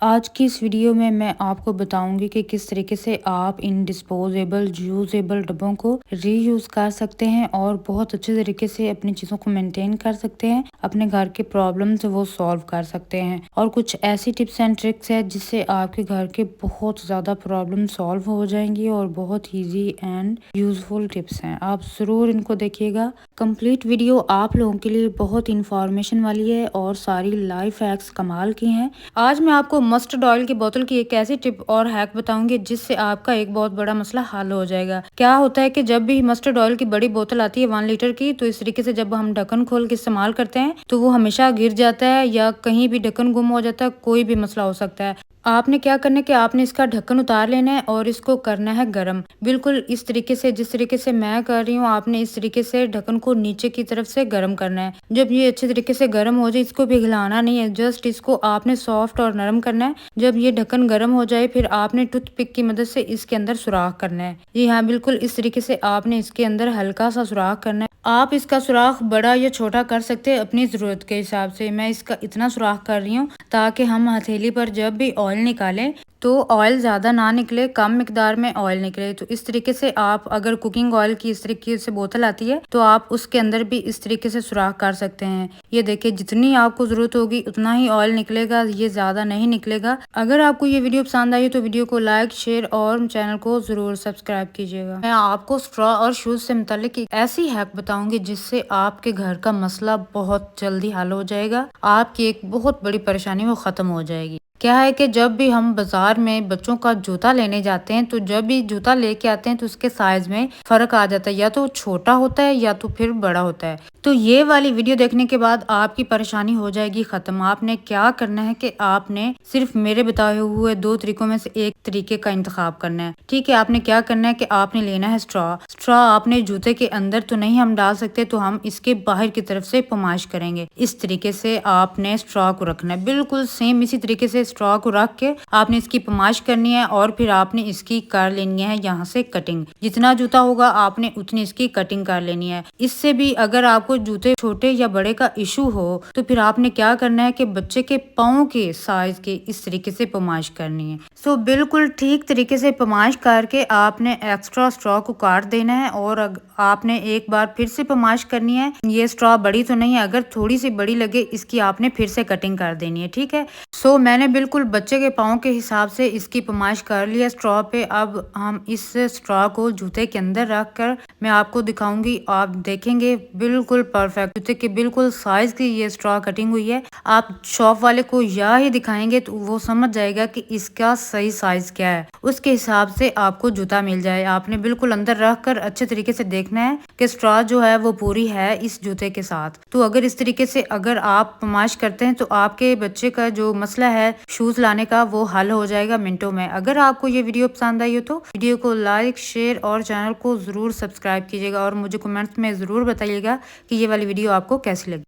आज की इस वीडियो में मैं आपको बताऊंगी कि किस तरीके से आप इन डिस्पोजेबल यूजेबल डब्बों को रीयूज कर सकते हैं और बहुत अच्छे तरीके से अपनी चीज़ों को मेंटेन कर सकते हैं, अपने घर के प्रॉब्लम्स वो सॉल्व कर सकते हैं। और कुछ ऐसी टिप्स एंड ट्रिक्स है जिससे आपके घर के बहुत ज़्यादा प्रॉब्लम सॉल्व हो जाएंगी और बहुत ईजी एंड यूजफुल टिप्स हैं। आप ज़रूर इनको देखिएगा। कंप्लीट वीडियो आप लोगों के लिए बहुत इंफॉर्मेशन वाली है और सारी लाइफ हैक्स कमाल की हैं। आज मैं आपको मस्टर्ड ऑयल की बोतल की एक ऐसी टिप और हैक बताऊंगी जिससे आपका एक बहुत बड़ा मसला हल हो जाएगा। क्या होता है कि जब भी मस्टर्ड ऑयल की बड़ी बोतल आती है 1 लीटर की, तो इस तरीके से जब हम ढक्कन खोल के इस्तेमाल करते हैं तो वो हमेशा गिर जाता है या कहीं भी ढक्कन गुम हो जाता है, कोई भी मसला हो सकता है। आपने क्या करना है कि आपने इसका ढक्कन उतार लेना है और इसको करना है गरम, बिल्कुल इस तरीके से जिस तरीके से मैं कर रही हूँ। आपने इस तरीके से ढक्कन को नीचे की तरफ से गरम करना है। जब ये अच्छे तरीके से गरम हो जाए, इसको पिघलाना नहीं है, जस्ट इसको आपने सॉफ्ट और नरम करना है। जब ये ढक्कन गरम हो जाए फिर आपने टूथपिक की मदद से इसके अंदर सुराख करना है। जी हाँ, बिल्कुल इस तरीके से आपने इसके अंदर हल्का सा सुराख करना है। आप इसका सुराख बड़ा या छोटा कर सकते हैं अपनी ज़रूरत के हिसाब से। मैं इसका इतना सुराख कर रही हूँ ताकि हम हथेली पर जब भी ऑयल निकालें तो ऑयल ज़्यादा ना निकले, कम मिकदार में ऑयल निकले। तो इस तरीके से आप अगर कुकिंग ऑयल की इस तरीके से बोतल आती है तो आप उसके अंदर भी इस तरीके से सुराख कर सकते हैं। ये देखिए, जितनी आपको ज़रूरत होगी उतना ही ऑयल निकलेगा, ये ज़्यादा नहीं निकलेगा। अगर आपको ये वीडियो पसंद आई तो वीडियो को लाइक, शेयर और चैनल को ज़रूर सब्सक्राइब कीजिएगा। मैं आपको स्ट्रॉ और शूज़ से मुतालिक एक ऐसी हैक बताऊंगी जिससे आपके घर का मसला बहुत जल्दी हल हो जाएगा। आपकी एक बहुत बड़ी परेशानी वो ख़त्म हो जाएगी। क्या है कि जब भी हम बाजार में बच्चों का जूता लेने जाते हैं तो जब भी जूता लेके आते हैं तो उसके साइज में फर्क आ जाता है, या तो छोटा होता है या तो फिर बड़ा होता है। तो ये वाली वीडियो देखने के बाद आपकी परेशानी हो जाएगी खत्म। आपने क्या करना है कि आपने सिर्फ मेरे बताए हुए 2 तरीकों में से एक तरीके का इंतखाब करना है। ठीक है, आपने क्या करना है कि आपने लेना है स्ट्रॉ। स्ट्रॉ आपने जूते के अंदर तो नहीं हम डाल सकते, तो हम इसके बाहर की तरफ से पमाश करेंगे। इस तरीके से आपने स्ट्रॉ को रखना है, बिल्कुल सेम इसी तरीके से स्ट्रॉ को रख के आपने इसकी पमाश करनी है और फिर आपने इसकी कर लेनी है यहाँ से कटिंग। जितना जूता होगा आपने उतनी इसकी कटिंग कर लेनी है। इससे भी अगर आपको जूते छोटे या बड़े का इशू हो तो फिर आपने क्या करना है कि बच्चे के पाँव के साइज के इस तरीके से पमाश करनी है। सो बिल्कुल ठीक तरीके से पमाश करके आपने एक्स्ट्रा स्ट्रॉ को काट देना है और आपने एक बार फिर से पमाश करनी है। ये स्ट्रॉ बड़ी तो नहीं है, अगर थोड़ी सी बड़ी लगे इसकी आपने फिर से कटिंग कर देनी है। ठीक है, सो मैंने बिल्कुल बच्चे के पाँव के हिसाब से इसकी पमाश कर लिया स्ट्रॉ पे। अब हम इस स्ट्रॉ को जूते के अंदर रख कर मैं आपको दिखाऊंगी। आप देखेंगे बिल्कुल परफेक्ट जूते के बिल्कुल साइज की ये स्ट्रॉ कटिंग हुई है। आप शॉप वाले को यह ही दिखाएंगे तो वो समझ जाएगा कि इसका सही साइज क्या है, उसके हिसाब से आपको जूता मिल जाए। आपने बिल्कुल अंदर रख कर अच्छे तरीके से देखना है कि स्ट्रॉ जो है वो पूरी है इस जूते के साथ। तो अगर इस तरीके से अगर आप पमाश करते हैं तो आपके बच्चे का जो मसला है शूज लाने का वो हल हो जाएगा मिनटों में। अगर आपको ये वीडियो पसंद आई हो तो वीडियो को लाइक, शेयर और चैनल को जरूर सब्सक्राइब कीजिएगा और मुझे कमेंट्स में जरूर बताइएगा कि ये वाली वीडियो आपको कैसी लगी।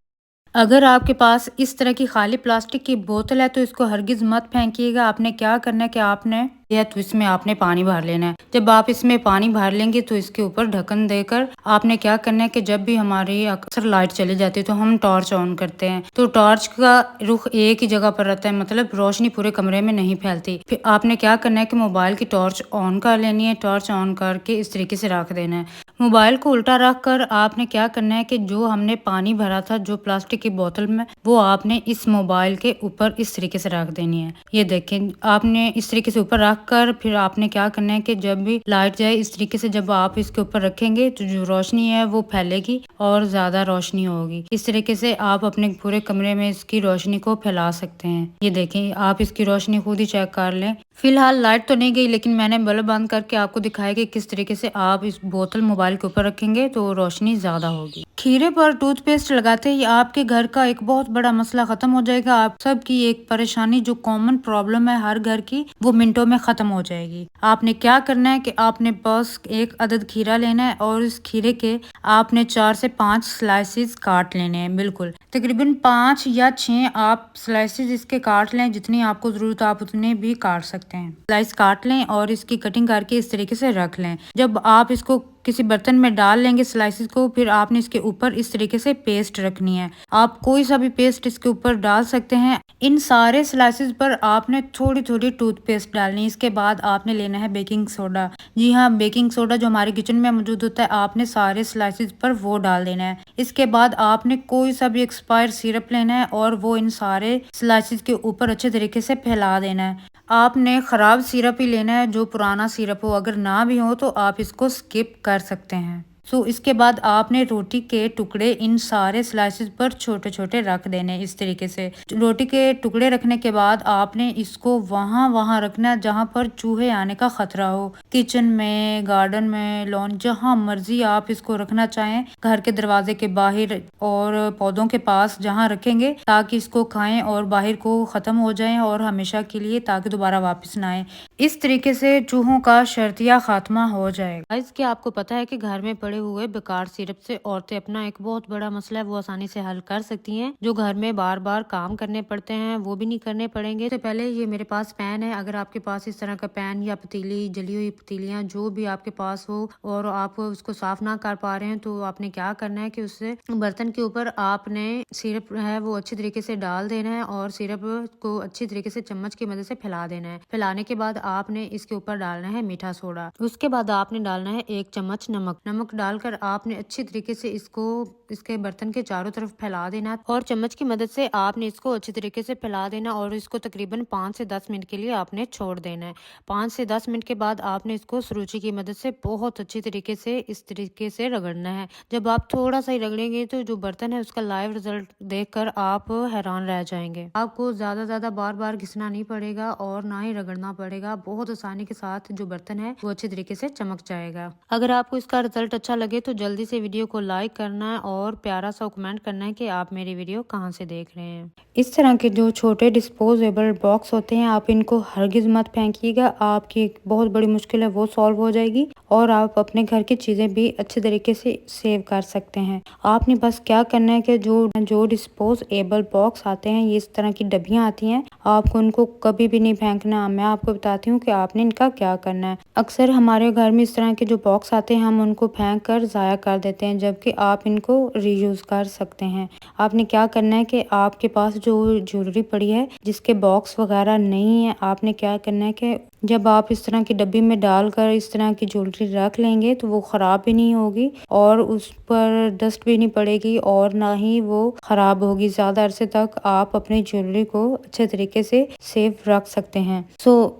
अगर आपके पास इस तरह की खाली प्लास्टिक की बोतल है तो इसको हरगिज मत फेंकिएगा। आपने क्या करना है कि आपने या तो इसमें आपने पानी भर लेना है। जब आप इसमें पानी भर लेंगे तो इसके ऊपर ढक्कन देकर आपने क्या करना है कि जब भी हमारी अक्सर लाइट चली जाती है तो हम टॉर्च ऑन करते हैं, तो टॉर्च का रुख एक ही जगह पर रहता है, मतलब रोशनी पूरे कमरे में नहीं फैलती। फिर आपने क्या करना है कि मोबाइल की टॉर्च ऑन कर लेनी है। टॉर्च ऑन करके इस तरीके से रख देना है। मोबाइल को उल्टा रख कर आपने क्या करना है कि जो हमने पानी भरा था जो प्लास्टिक की बोतल में, वो आपने इस मोबाइल के ऊपर इस तरीके से रख देनी है। ये देखें, आपने इस तरीके से ऊपर रख कर फिर आपने क्या करना है कि जब भी लाइट जाए इस तरीके से जब आप इसके ऊपर रखेंगे तो जो रोशनी है वो फैलेगी और ज्यादा रोशनी होगी। इस तरीके से आप अपने पूरे कमरे में इसकी रोशनी को फैला सकते हैं। ये देखें, आप इसकी रोशनी खुद ही चेक कर लें। फिलहाल लाइट तो नहीं गई लेकिन मैंने बल्ब बंद करके आपको दिखाया कि किस तरीके से आप इस बोतल मोबाइल के ऊपर रखेंगे तो रोशनी ज्यादा होगी। खीरे पर टूथपेस्ट लगाते ही आपके घर का एक बहुत बड़ा मसला खत्म हो जाएगा। आप सबकी एक परेशानी जो कॉमन प्रॉब्लम है हर घर की, वो मिनटों में खत्म हो जाएगी। आपने क्या करना है कि आपने बस एक अदद खीरा लेना है और इस खीरे के आपने 4 से 5 स्लाइसेस काट लेने हैं। बिल्कुल तकरीबन 5 या 6 आप स्लाइसेस इसके काट लें, जितनी आपको जरूरत आप उतने भी काट सकते हैं। स्लाइस काट लें और इसकी कटिंग करके इस तरीके से रख लें। जब आप इसको किसी बर्तन में डाल लेंगे स्लाइसेस को, फिर आपने इसके ऊपर इस तरीके से पेस्ट रखनी है। आप कोई सा भी पेस्ट इसके ऊपर डाल सकते हैं। इन सारे स्लाइसेस पर आपने थोड़ी थोड़ी टूथपेस्ट डालनी है। इसके बाद आपने लेना है बेकिंग सोडा। जी हाँ, बेकिंग सोडा जो हमारे किचन में मौजूद होता है, आपने सारे स्लाइसेस पर वो डाल देना है। इसके बाद आपने कोई सा भी एक्सपायर सिरप लेना है और वो इन सारे स्लाइसेस के ऊपर अच्छे तरीके से फैला देना है। आपने ख़राब सिरप ही लेना है, जो पुराना सिरप हो। अगर ना भी हो तो आप इसको स्किप कर सकते हैं। इसके बाद आपने रोटी के टुकड़े इन सारे स्लाइसेस पर छोटे छोटे रख देने इस तरीके से। रोटी के टुकड़े रखने के बाद आपने इसको वहां रखना है जहां पर चूहे आने का खतरा हो। किचन में, गार्डन में, लॉन, जहां मर्जी आप इसको रखना चाहें, घर के दरवाजे के बाहर और पौधों के पास जहां रखेंगे, ताकि इसको खाएं और बाहर को खत्म हो जाए और हमेशा के लिए, ताकि दोबारा वापस ना आए। इस तरीके से चूहों का शर्तिया खात्मा हो जाएगा। गाइस, क्या आपको पता है कि घर में पड़े हुए बेकार सिरप से औरतें अपना एक बहुत बड़ा मसला है वो आसानी से हल कर सकती हैं। जो घर में बार बार काम करने पड़ते हैं वो भी नहीं करने पड़ेंगे। तो पहले ये मेरे पास पैन है। अगर आपके पास इस तरह का पैन या पतीली, जली हुई पतीलियां जो भी आपके पास हो और आप उसको साफ ना कर पा रहे हैं, तो आपने क्या करना है कि उससे बर्तन के ऊपर आपने सिरप है वो अच्छी तरीके से डाल देना है और सिरप को अच्छी तरीके से चम्मच की मदद से फैला देना है। फैलाने के बाद आपने इसके ऊपर डालना है मीठा सोडा। उसके बाद आपने डालना है 1 चम्मच नमक। नमक डालकर आपने अच्छी तरीके से इसको इसके बर्तन के चारों तरफ फैला देना और चम्मच की मदद से आपने इसको अच्छी तरीके से फैला देना और इसको तकरीबन 5 से 10 मिनट के लिए आपने छोड़ देना है। 5 से 10 मिनट के बाद आपने इसको सुरुचि की मदद से बहुत अच्छी तरीके से इस तरीके से रगड़ना है। जब आप थोड़ा सा ही रगड़ेंगे तो जो बर्तन है उसका लाइव रिजल्ट देखकर आप हैरान रह जाएंगे। आपको ज्यादा बार बार घिसना नहीं पड़ेगा और ना ही रगड़ना पड़ेगा। बहुत आसानी के साथ जो बर्तन है वो अच्छी तरीके से चमक जाएगा। अगर आपको इसका रिजल्ट अच्छा लगे तो जल्दी से वीडियो को लाइक करना है और प्यारा सा कमेंट करना है कि आप मेरी वीडियो कहाँ से देख रहे हैं। इस तरह के जो छोटे डिस्पोजेबल बॉक्स होते हैं, आप इनको हरगिज मत फेंकिएगा। आपकी एक बहुत बड़ी मुश्किल है वो सॉल्व हो जाएगी और आप अपने घर की चीजें भी अच्छे तरीके से सेव कर सकते हैं। आपने बस क्या करना है कि जो डिस्पोजेबल बॉक्स आते हैं, ये इस तरह की डब्बियां आती हैं, आपको उनको कभी भी नहीं फेंकना। मैं आपको बताती हूँ कि आपने इनका क्या करना है। अक्सर हमारे घर में इस तरह के जो बॉक्स आते हैं, हम उनको फेंक कर ज़ाया कर देते हैं, जबकि आप इनको रीयूज कर सकते हैं। आपने क्या करना है कि आपके पास जो ज्वेलरी पड़ी है जिसके बॉक्स वगैरह नहीं है, आपने क्या करना है कि जब आप इस तरह की डब्बी में डालकर इस तरह की ज्वेलरी रख लेंगे तो वो खराब भी नहीं होगी और उस पर डस्ट भी नहीं पड़ेगी और ना ही वो खराब होगी। ज्यादा अरसे तक आप अपनी ज्वेलरी को अच्छे तरीके से सेफ रख सकते हैं।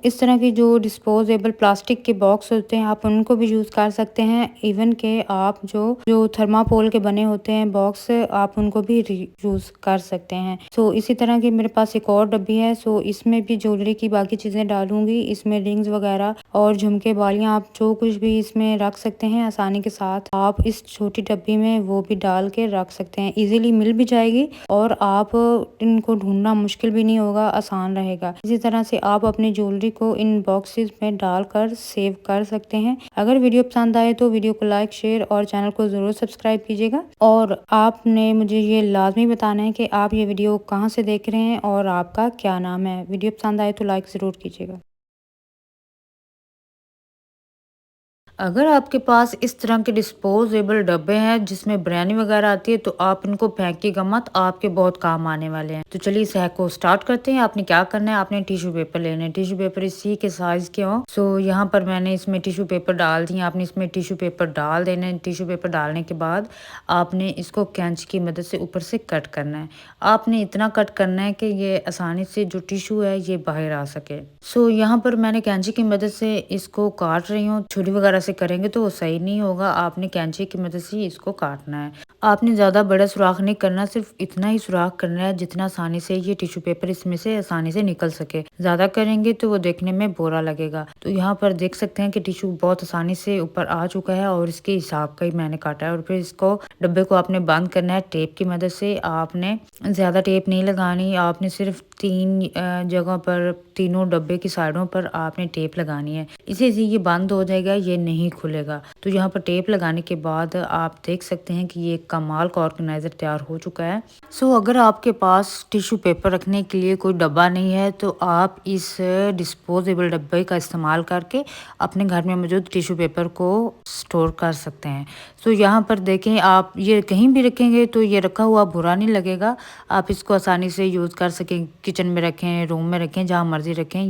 इस तरह की जो डिस्पोजेबल प्लास्टिक के बॉक्स होते हैं, आप उनको भी यूज कर सकते हैं। इवन के आप जो थर्मापोल के बने होते हैं बॉक्स, आप उनको भी यूज कर सकते हैं। इसी तरह की मेरे पास एक और डब्बी है। इसमें भी ज्वेलरी की बाकी चीजें डालूंगी। इसमें रिंग्स वगैरह और झुमके, बालियां, आप जो कुछ भी इसमें रख सकते हैं आसानी के साथ। आप इस छोटी डब्बी में वो भी डाल के रख सकते हैं। इजीली मिल भी जाएगी और आप इनको ढूंढना मुश्किल भी नहीं होगा, आसान रहेगा। इसी तरह से आप अपनी ज्वेलरी को इन बॉक्सेस में डालकर सेव कर सकते हैं। अगर वीडियो पसंद आए तो वीडियो को लाइक, शेयर और चैनल को जरूर सब्सक्राइब कीजिएगा। और आपने मुझे ये लाजमी बताना है कि आप ये वीडियो कहाँ से देख रहे हैं और आपका क्या नाम है। वीडियो पसंद आए तो लाइक जरूर कीजिएगा। अगर आपके पास इस तरह के डिस्पोजेबल डब्बे हैं जिसमें बिरयानी वगैरह आती है, तो आप इनको फेंकिएगा मत, आपके बहुत काम आने वाले हैं। तो चलिए इस हैक को स्टार्ट करते हैं। आपने क्या करना है, आपने टिश्यू पेपर लेना है। टिश्यू पेपर इसी के साइज के हो। यहाँ पर मैंने इसमें टिश्यू पेपर डाल दिए। आपने इसमें टिश्यू पेपर डाल देना है। टिश्यू पेपर डालने के बाद आपने इसको कैंची की मदद से ऊपर से कट करना है। आपने इतना कट करना है कि ये आसानी से जो टिश्यू है ये बाहर आ सके। यहाँ पर मैंने कैंची की मदद से इसको काट रही हूँ। छुरी वगैरह से करेंगे तो वो सही नहीं होगा। आपने कैंची की मदद से इसको काटना है। आपने ज्यादा बड़ा सुराख नहीं करना, सिर्फ इतना ही सुराख करना है जितना आसानी से ये टिश्यू पेपर इसमें से आसानी से निकल सके। ज्यादा करेंगे तो वो देखने में बोरा लगेगा। तो यहाँ पर देख सकते हैं कि टिश्यू बहुत आसानी से ऊपर आ चुका है और इसके हिसाब का ही मैंने काटा है। और फिर इसको डब्बे को आपने बंद करना है टेप की मदद से। आपने ज्यादा टेप नहीं लगानी, आपने सिर्फ 3 जगहों पर, तीनों डब्बे की साइडों पर आपने टेप लगानी है। इसी से ये बंद हो जाएगा, ये नहीं नहीं खुलेगा। तो यहाँ पर टेप लगाने के बाद आप देख सकते हैं कि ये कमाल का ऑर्गेनाइज़र तैयार हो चुका है। सो अगर आपके पास टिश्यू पेपर रखने के लिए कोई डब्बा नहीं है तो आप इस डिस्पोजेबल डब्बे का इस्तेमाल करके अपने घर में मौजूद टिश्यू पेपर को स्टोर कर सकते हैं। सो यहाँ पर देखें, आप ये कहीं भी रखेंगे तो ये रखा हुआ बुरा नहीं लगेगा। आप इसको आसानी से यूज़ कर सकें, किचन में रखें, रूम में रखें, जहाँ मर्ज़ी रखें।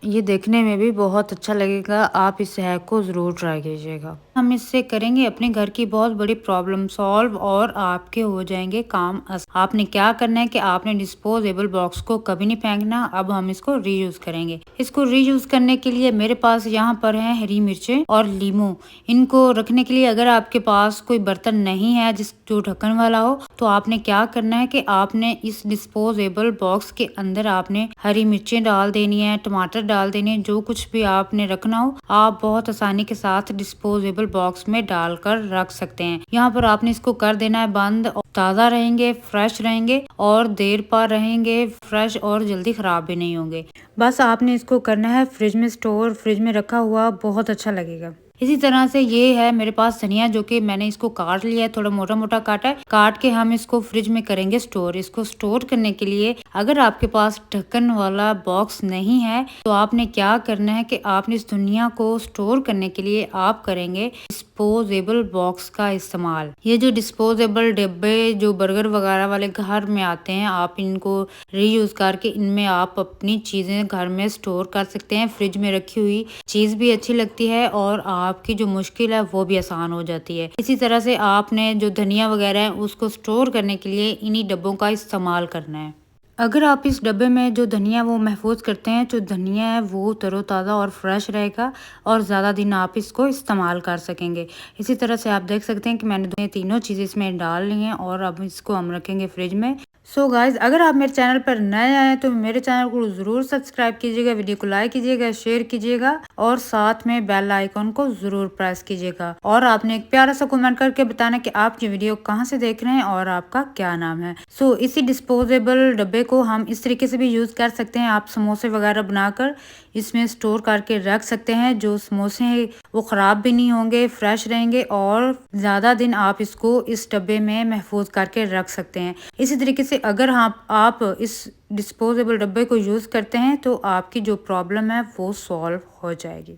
ये देखने में भी बहुत अच्छा लगेगा। आप इस हैक को ज़रूर ट्राई कीजिएगा। हम इससे करेंगे अपने घर की बहुत बड़ी प्रॉब्लम सॉल्व और आपके हो जाएंगे काम आपने क्या करना है कि आपने डिस्पोजेबल बॉक्स को कभी नहीं फेंकना। अब हम इसको रीयूज करेंगे। इसको रीयूज करने के लिए मेरे पास यहाँ पर है हरी मिर्चें और लीमू। इनको रखने के लिए अगर आपके पास कोई बर्तन नहीं है जो ढक्कन वाला हो तो आपने क्या करना है कि आपने इस डिस्पोजेबल बॉक्स के अंदर आपने हरी मिर्चें डाल देनी है, टमाटर डाल देनी है, जो कुछ भी आपने रखना हो आप बहुत आसानी के साथ डिस्पोजेबल बॉक्स में डालकर रख सकते हैं। यहाँ पर आपने इसको कर देना है बंद। ताज़ा रहेंगे, फ्रेश रहेंगे और देर पार रहेंगे, फ्रेश और जल्दी ख़राब भी नहीं होंगे। बस आपने इसको करना है फ्रिज में स्टोर, फ्रिज में रखा हुआ बहुत अच्छा लगेगा। इसी तरह से ये है मेरे पास धनिया, जो कि मैंने इसको काट लिया है, थोड़ा मोटा मोटा काटा है। काट के हम इसको फ्रिज में करेंगे स्टोर। इसको स्टोर करने के लिए अगर आपके पास ढक्कन वाला बॉक्स नहीं है तो आपने क्या करना है कि आपने इस धनिया को स्टोर करने के लिए आप करेंगे डिस्पोजेबल बॉक्स का इस्तेमाल। ये जो डिस्पोजेबल डिब्बे जो बर्गर वगैरह वाले घर में आते हैं, आप इनको रीयूज करके इनमें आप अपनी चीजें घर में स्टोर कर सकते हैं। फ्रिज में रखी हुई चीज भी अच्छी लगती है और आपकी जो मुश्किल है वो भी आसान हो जाती है। इसी तरह से आपने जो धनिया वगैरह है उसको स्टोर करने के लिए इन्हीं डब्बों का इस्तेमाल करना है। अगर आप इस डब्बे में जो धनिया वो महफूज करते हैं, जो धनिया है वो तरोताज़ा और फ्रेश रहेगा और ज़्यादा दिन आप इसको इस्तेमाल कर सकेंगे। इसी तरह से आप देख सकते हैं कि मैंने तीनों चीज़ें इसमें डाल ली हैं और अब इसको हम रखेंगे फ्रिज में। सो गाइज, अगर आप मेरे चैनल पर नए आए हैं तो मेरे चैनल को ज़रूर सब्सक्राइब कीजिएगा, वीडियो को लाइक कीजिएगा, शेयर कीजिएगा और साथ में बेल आइकॉन को ज़रूर प्रेस कीजिएगा। और आपने एक प्यारा सा कमेंट करके बताना कि आप ये वीडियो कहाँ से देख रहे हैं और आपका क्या नाम है। सो इसी डिस्पोजेबल डब्बे को हम इस तरीके से भी यूज़ कर सकते हैं। आप समोसे वगैरह बनाकर इसमें स्टोर करके रख सकते हैं। जो समोसे हैं वो ख़राब भी नहीं होंगे, फ्रेश रहेंगे और ज़्यादा दिन आप इसको इस डब्बे में महफूज करके रख सकते हैं। इसी तरीके से अगर आप इस डिस्पोजेबल डब्बे को यूज़ करते हैं तो आपकी जो प्रॉब्लम है वो सॉल्व हो जाएगी।